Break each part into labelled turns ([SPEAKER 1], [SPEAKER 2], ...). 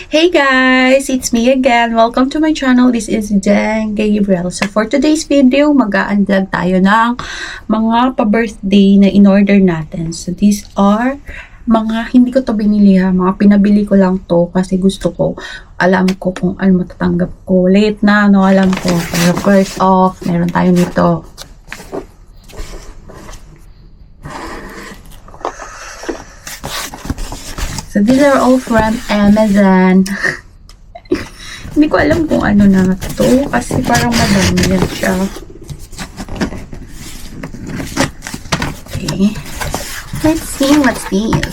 [SPEAKER 1] Hey guys! It's me again. Welcome to my channel. This is Jen Gabriel. So for today's video, mag-a-unvlog tayo ng mga pa-birthday na in-order natin. So these are mga, hindi ko to binili ha, mga pinabili ko lang to kasi gusto ko, alam ko kung ano matatanggap ko. Late na, no, alam ko. Pero first off, meron tayo nito. So, these are all from Amazon. Hindi ko alam kung ano na to kasi parang madami yan siya. Okay. Let's see what's this.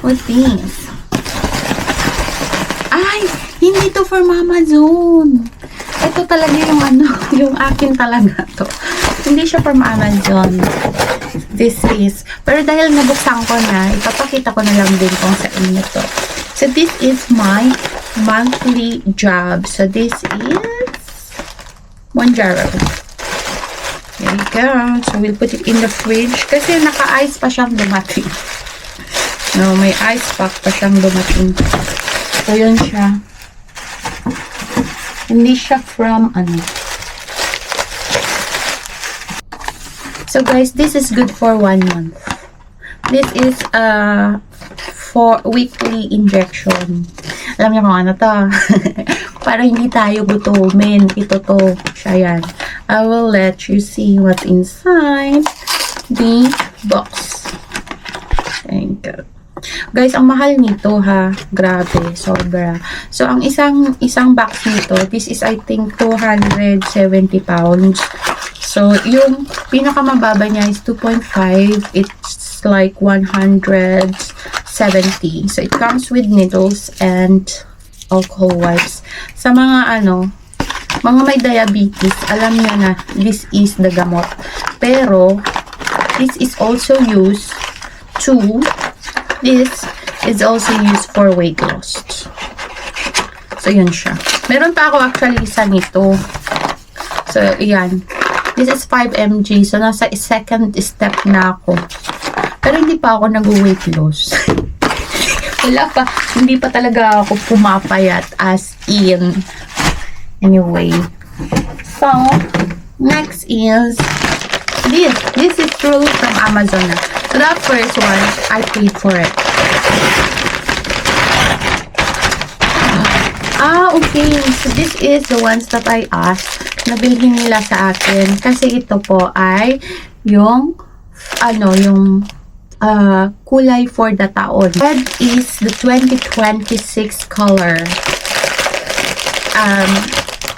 [SPEAKER 1] What's this? Ay! Hindi to from Amazon. Ito talaga yung ano, yung akin talaga to. Hindi siya from Amazon. This is, pero dahil nabuksan ko na, ipapakita ko na lang din kung sa inyo to. So, this is my monthly job. So, this is Monjaro. There you go. So, we'll put it in the fridge kasi naka-ice pa siyang dumating. No, may ice pack pa siyang dumating. So, yun siya. Hindi siya from, ano. So guys, this is good for 1 month. This is for weekly injection. Alam niyo kung ano to? Para hindi tayo gutumin. Ito to. Siya yan. I will let you see what's inside the box. Thank you. Guys, ang mahal nito ha. Grabe, sobra. So, ang isang box nito, this is I think 270 pounds. So, yung pinakamababa niya is 2.5. It's like 170. So, it comes with needles and alcohol wipes. Sa mga mga may diabetes, alam niyo na this is the gamot. Pero, this is also used for weight loss. So, yun siya. Meron pa ako actually isa nito. So, yan. This is 5 mg. So, nasa second step na ako. Pero hindi pa ako nag-weight loss. Wala pa. Hindi pa talaga ako pumapayat as in. Anyway. So, next is this. This is truly from Amazon. So, that first one, I paid for it. Okay. So, this is the ones that I asked. Nabilhin nila sa akin. Kasi ito po ay yung kulay for the taon. Red is the 2026 color.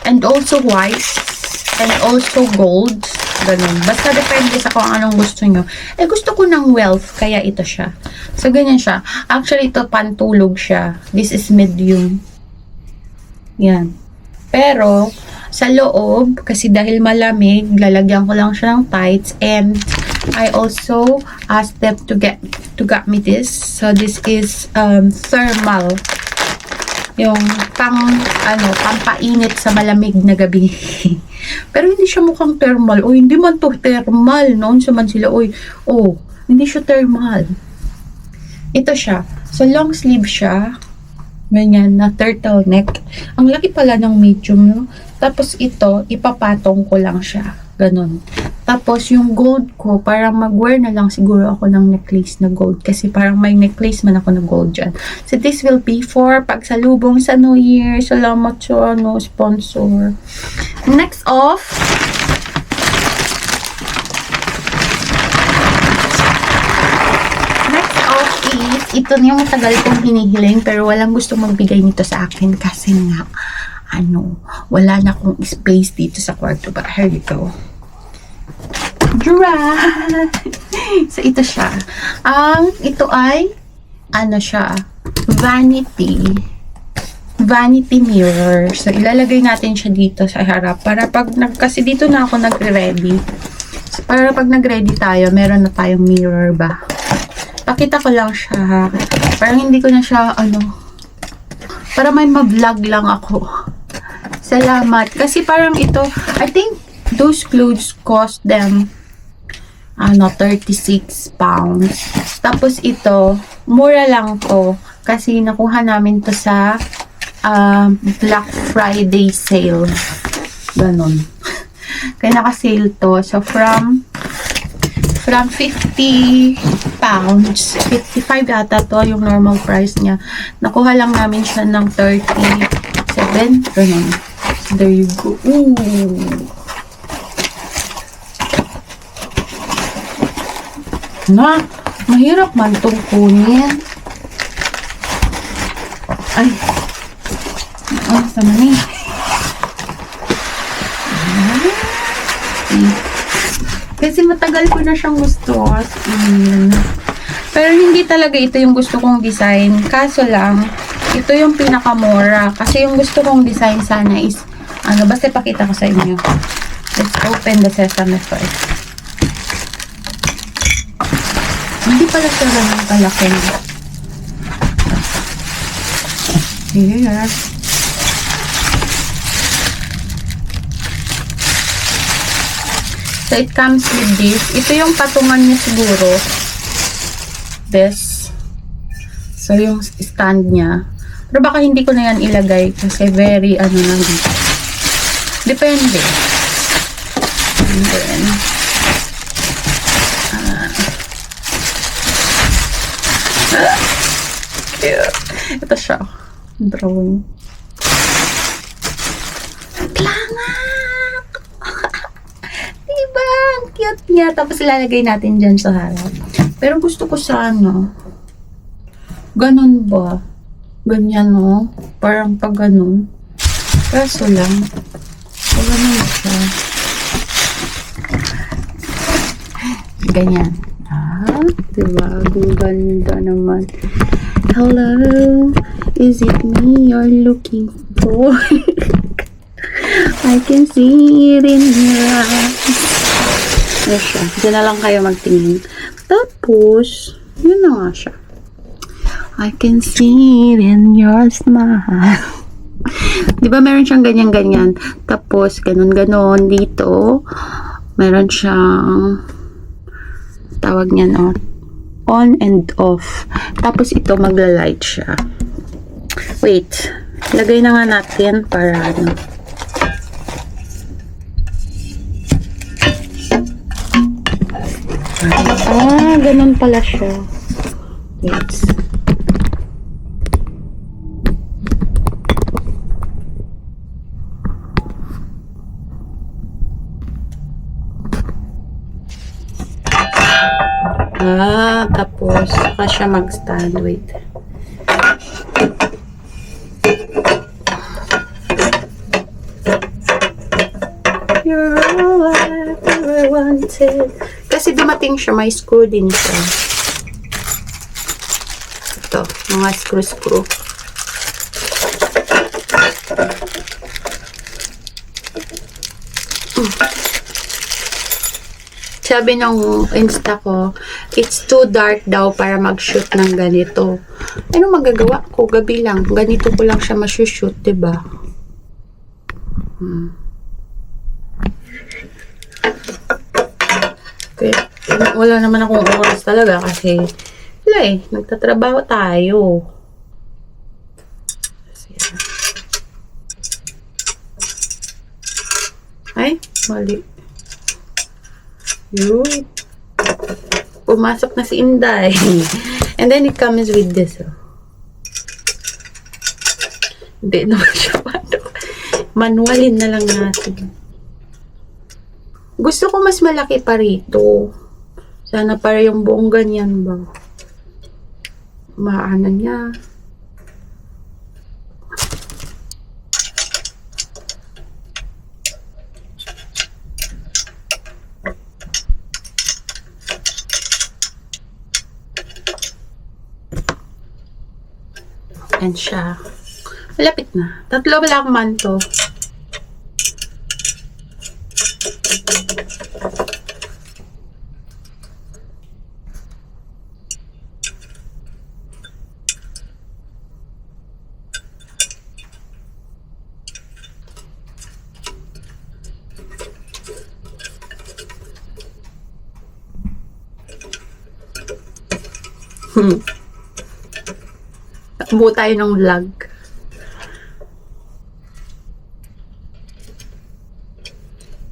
[SPEAKER 1] And also white. And also gold. Ganun. Basta depende sa kung anong gusto nyo. Gusto ko ng wealth. Kaya ito siya. So, ganyan siya. Actually, ito pantulog siya. This is medium. Yan. Pero, sa loob, kasi dahil malamig, lalagyan ko lang siya ng tights. And, I also asked them to get me this. So, this is thermal. Yung pampainit sa malamig na gabi. Pero hindi siya mukhang thermal. O, hindi man to thermal. Noon sa man sila, hindi siya thermal. Ito siya. So, long sleeve siya. Ganyan, na turtleneck. Ang laki pala ng medium, no? Tapos ito, ipapatong ko lang siya. Ganon. Tapos yung gold ko, parang mag-wear na lang siguro ako ng necklace na gold. Kasi parang may necklace man ako na gold dyan. So this will be for pagsalubong sa New Year. Salamat sa sponsor. Next off, ito na yung tagal kong hinihiling pero walang gusto magbigay nito sa akin kasi nga, wala na akong space dito sa kwarto. But here you go. So, ito siya. Ito ay, vanity mirror. So, ilalagay natin siya dito sa harap para kasi dito na ako nagre-ready. So, para pag nag-ready tayo, meron na tayong mirror ba? Pakita ko lang siya ha. Parang hindi ko na siya, para may ma-vlog lang ako. Salamat. Kasi parang ito, I think those clothes cost them 36 pounds. Tapos ito, mura lang to. Kasi nakuha namin to sa Black Friday sale. Ganon. Kaya naka-sale to. So, from 50 pounds, 55 yata to yung normal price niya. Nakuha lang namin siya ng 37. Ganon. There you go. Ooh. Na, mahirap man itong kunin. Ay. Sama ni. Kasi matagal ko na siyang gusto. Pero hindi talaga ito yung gusto kong design. Kaso lang, ito yung pinakamura. Kasi yung gusto kong design sana is, basta ipakita ko sa inyo. Let's open the sesame first. Hindi pala siya ganun kalaki. Here. So, it comes with this. Ito yung patungan niya siguro. This. So, yung stand niya. Pero baka hindi ko na yan ilagay kasi very, lang dito. Depende. And then, ito siya. Drawing. Langak! Diba? Ang cute niya. Tapos ilalagay natin dyan sa harap. Pero gusto ko sana. Ganun ba? Ganyan, no? Parang pag ganun. Kaso lang. Pag ganun siya. Ganyan. Diba? Ang ganda naman. Hello, is it me you're looking for? I can see it in your eyes. Yes, siya. Diyan na lang kayo magtingin. Tapos, yun na nga siya. I can see it in your smile. Diba meron siyang ganyan-ganyan. Tapos, ganun-ganon dito. Meron siyang tawag niyan, on and off. Tapos ito magla-light siya. Wait. Lagay na nga natin para ganun pala siya. Wait. Tapos, saka siya mag-stand. Wait. You're all I ever wanted. Kasi dumating siya, may screw din siya. Ito, mga screw. Sabi ng Insta ko, it's too dark daw para mag-shoot ng ganito. Ano magagawa ko? Gabi lang. Ganito ko lang siya ma-shoot, diba? Okay. Wala naman akong oras talaga kasi wala nagtatrabaho tayo. Ay, mali. Yun. Pumasok na si Inday. And then it comes with this. Hindi naman siya manualin na lang natin. Gusto ko mas malaki pa rito. Sana para yung buong ganyan ba. Maana niya. Yan siya. Malapit na. 3 lang man to. Buo tayo ng vlog.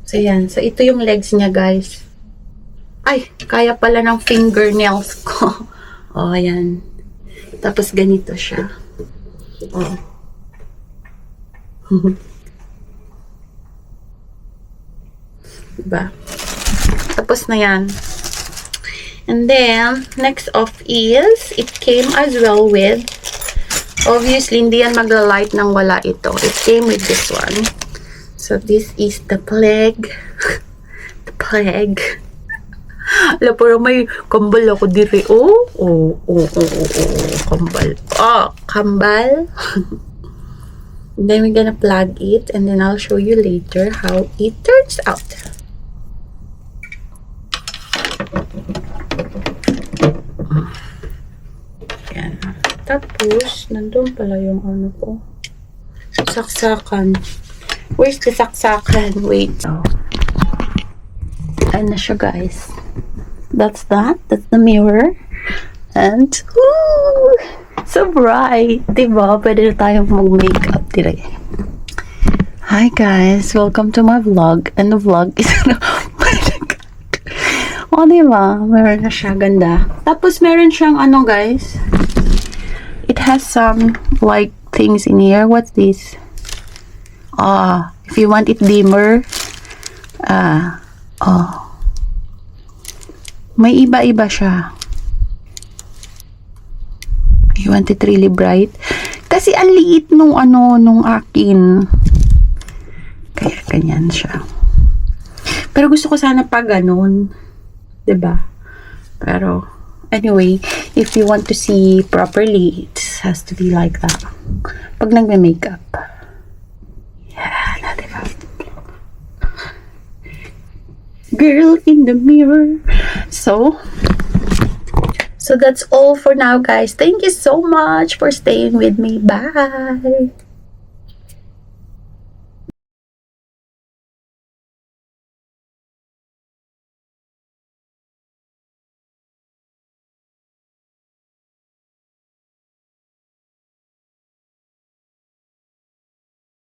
[SPEAKER 1] So, yan. So, ito yung legs niya, guys. Ay, kaya pala ng fingernails ko. Oh, ayan. Tapos, ganito siya. Oh. Diba? Tapos na yan. And then, next off is, it came as well with, obviously, hindi yan magla-light nang wala ito. It came with this one. So, this is the plague. The plague. Ala, parang may kambal ako diri. Kambal. Kambal. Then we're gonna plug it and then I'll show you later how it turns out. Yan. Tapos, nandun pala yung ano ko. Saksakan. Where's the saksakan? Wait. Ayan na siya, guys. That's that. That's the mirror. And, woo! So bright. Diba? Pwede na tayong mag-makeup today. Hi, guys. Welcome to my vlog. And the vlog is... O, diba? Meron na siya. Ganda. Tapos, meron siyang ano, guys. It has some, like, things in here. What's this? If you want it dimmer. May iba-iba siya. You want it really bright? Kasi ang liit nung akin. Kaya ganyan siya. Pero gusto ko sana pag ganun. 'Di ba? Pero anyway, if you want to see properly, it has to be like that. Pag nagme-makeup. Yeah, diba? Girl in the mirror. So that's all for now, guys. Thank you so much for staying with me. Bye.